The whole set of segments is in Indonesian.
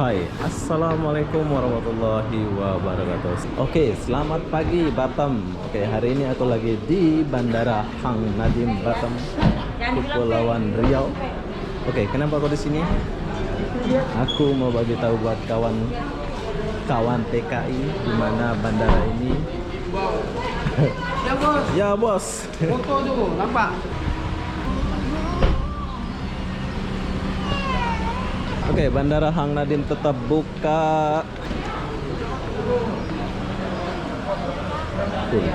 Hai, Assalamualaikum warahmatullahi wabarakatuh. Oke, selamat pagi Batam. Oke, hari ini aku lagi di Bandara Hang Nadiem Batam, Kepulauan Riau. Oke, kenapa aku di sini? Aku mau bagi tahu buat kawan TKI di mana bandara ini. Ya bos, Ya bos. foto dulu, nampak? Oke, Bandara Hang Nadiem tetap buka. Cool.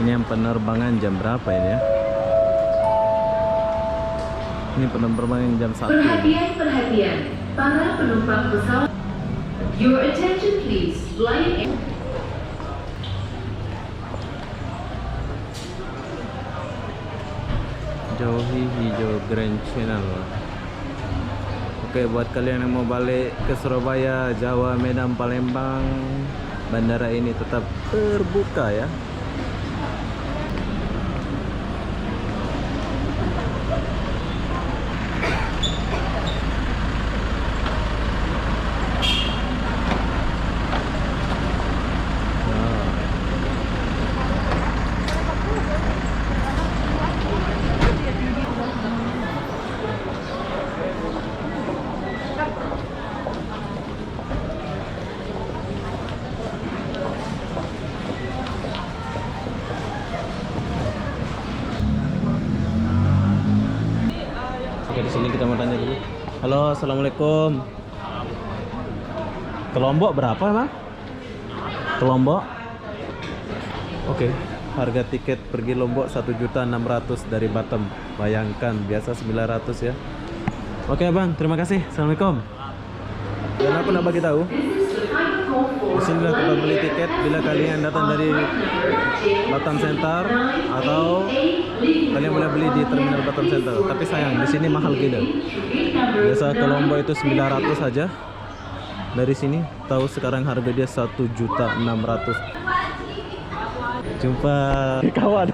Ini yang penerbangan jam berapa ini ya? Ini penerbangan jam 1. Perhatian, para penumpang pesawat. Your attention please, flight. Jauhi hijau Grand Channel. Oke, buat kalian yang mau balik ke Surabaya, Jawa, Medan, Palembang, bandara ini tetap terbuka ya. Oke, di sini kita mau tanya dulu. Halo, assalamualaikum. Ke Lombok berapa emang? Ke Lombok? Oke, harga tiket pergi Lombok 1.600.000 dari Batam. Bayangkan, biasa 900 ya. Oke bang, terima kasih. Assalamualaikum. Dan aku nak bagi tahu. Di sini lah tempat beli tiket bila kalian datang dari Batam Center atau kalian boleh beli di terminal Batam Center. Tapi sayang di sini mahal gila. Biasa ke Lombok itu 900 saja. Dari sini tahu sekarang harga dia 1.600.000. Jumpa kawan.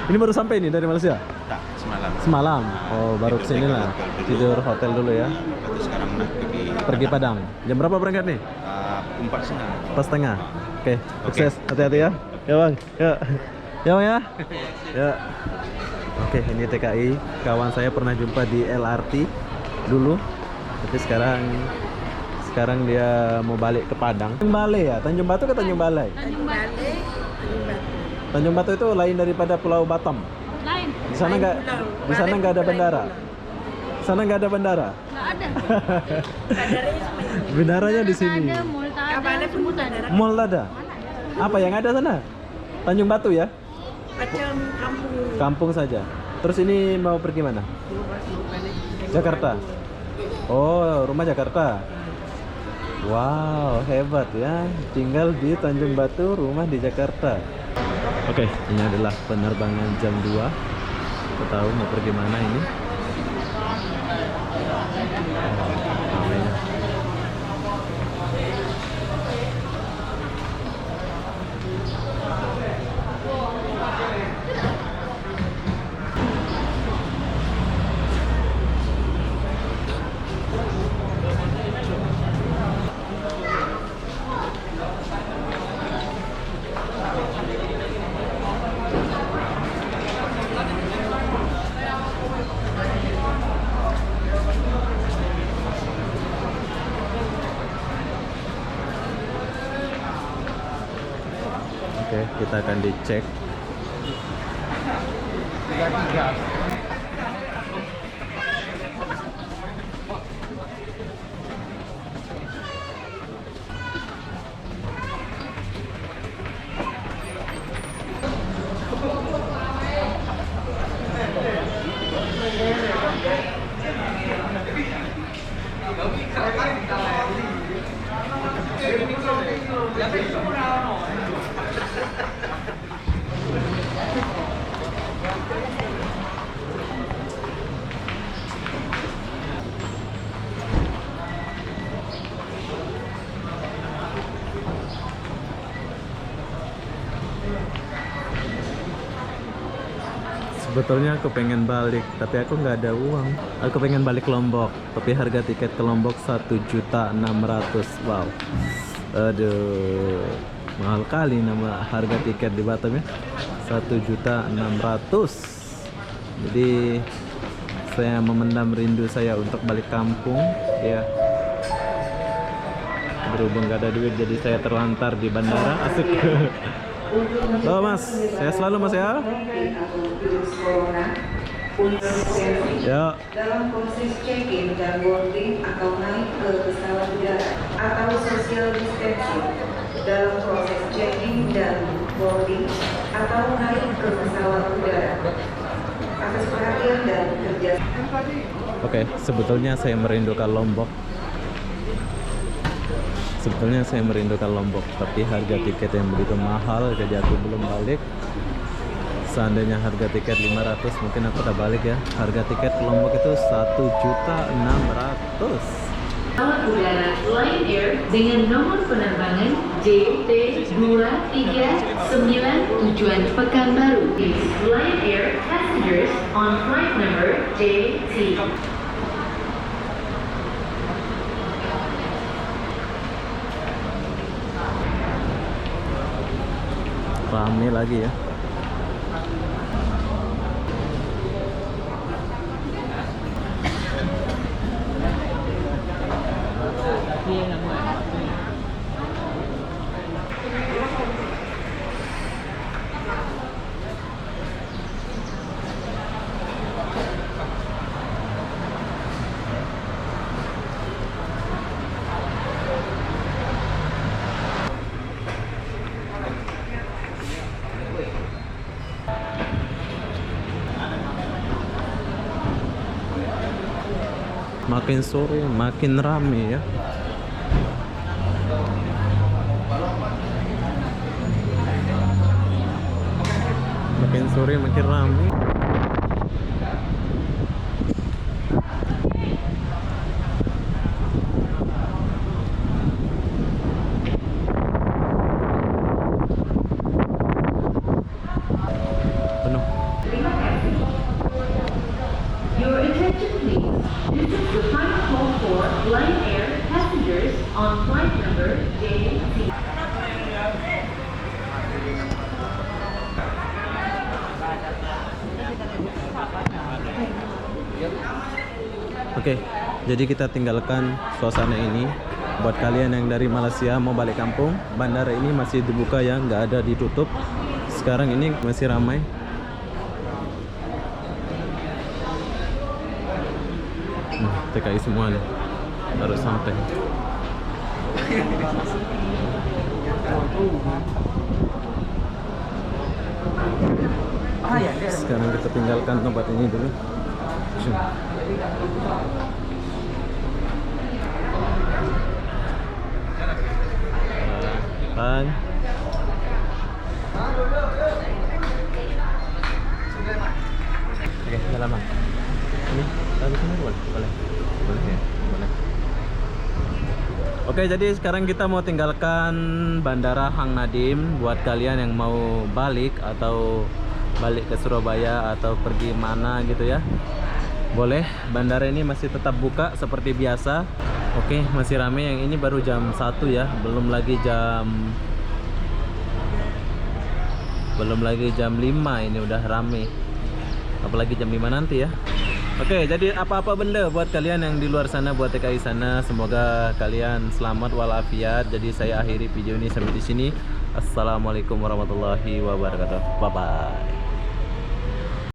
Ini baru sampai nih dari Malaysia? Tak, semalam. Semalam. Oh, baru kesini lah. Tidur hotel dulu ya. Terus sekarang nak Pergi Padang. Jam berapa berangkat nih? 4.30. 4.30. Oke, sukses. Hati-hati ya. Ya bang. Ya. Ya bang ya. Ya. Oke, ini TKI. Kawan saya pernah jumpa di LRT dulu. Tapi sekarang dia mau balik ke Padang. Tanjung Balai ya? Tanjung Batu ke Tanjung Balai? Tanjung Balai. Tanjung Batu itu lain daripada Pulau Batam. Lain. Di sana nggak ada bandara. Di sana nggak ada bandara. Nggak ada. Bandaranya di sini. Ada, mall tak ada, semua tak ada. Mall ada. Apa yang ada sana? Tanjung Batu ya? Macam kampung. Kampung saja. Terus ini mau pergi mana? Jakarta. Oh, rumah Jakarta. Wow, hebat ya. Tinggal di Tanjung Batu, rumah di Jakarta. Oke, ini adalah penerbangan jam 2. Kita tahu mau pergi mana ini. Ramainya. Oke, kita akan dicek. Sebetulnya aku pengen balik, tapi aku nggak ada uang. Aku pengen balik Lombok, tapi harga tiket ke Lombok 1.600.000. Wow. Aduh, mahal kali nama harga tiket di Batam ya. 1.600.000. Jadi saya memendam rindu saya untuk balik kampung ya. Berhubung gak ada duit, jadi saya terlantar di bandara. Asik. Halo mas, saya selalu mas ya. Ya. Dalam proses check-in dan boarding atau naik ke pesawat udara atau social distancing dalam proses check-in dan boarding atau naik ke pesawat udara. Atas perhatian dan kerja. Oke, sebetulnya saya merindukan Lombok. Tapi harga tiket yang begitu mahal, jadi aku belum balik. Seandainya harga tiket 500, mungkin aku udah balik ya. Harga tiket ke Lombok itu 1.600.000. Pesawat udara Lion Air dengan nomor penerbangan JT239 tujuan Pekanbaru. Lion Air passengers on flight number JT. Rame lagi ya. Makin sore makin rame ya. Makin sore makin rame. Penuh. Your attention please. This is the final call for Lion Air passengers on flight number JT. Oke, jadi kita tinggalkan suasana ini. Buat kalian yang dari Malaysia mau balik kampung, bandara ini masih dibuka ya, nggak ada ditutup. Sekarang ini masih ramai. TKI semua nih, harus sampai. Sekarang kita tinggalkan tempat ini dulu. Bang. Oke, jalan bang. Ini, taruh sini boleh? Boleh. Boleh ya? Boleh. Oke, jadi sekarang kita mau tinggalkan Bandara Hang Nadiem. Buat kalian yang mau balik atau balik ke Surabaya atau pergi mana gitu ya, boleh. Bandara ini masih tetap buka seperti biasa. Oke, masih rame. Yang ini baru jam 1 ya, belum lagi jam 5 ini udah rame. Apalagi jam 5 nanti ya. Oke, jadi apa-apa benda buat kalian yang di luar sana, buat TKI sana, semoga kalian selamat walafiat. Jadi saya akhiri video ini sampai di sini. Assalamualaikum warahmatullahi wabarakatuh. Bye bye.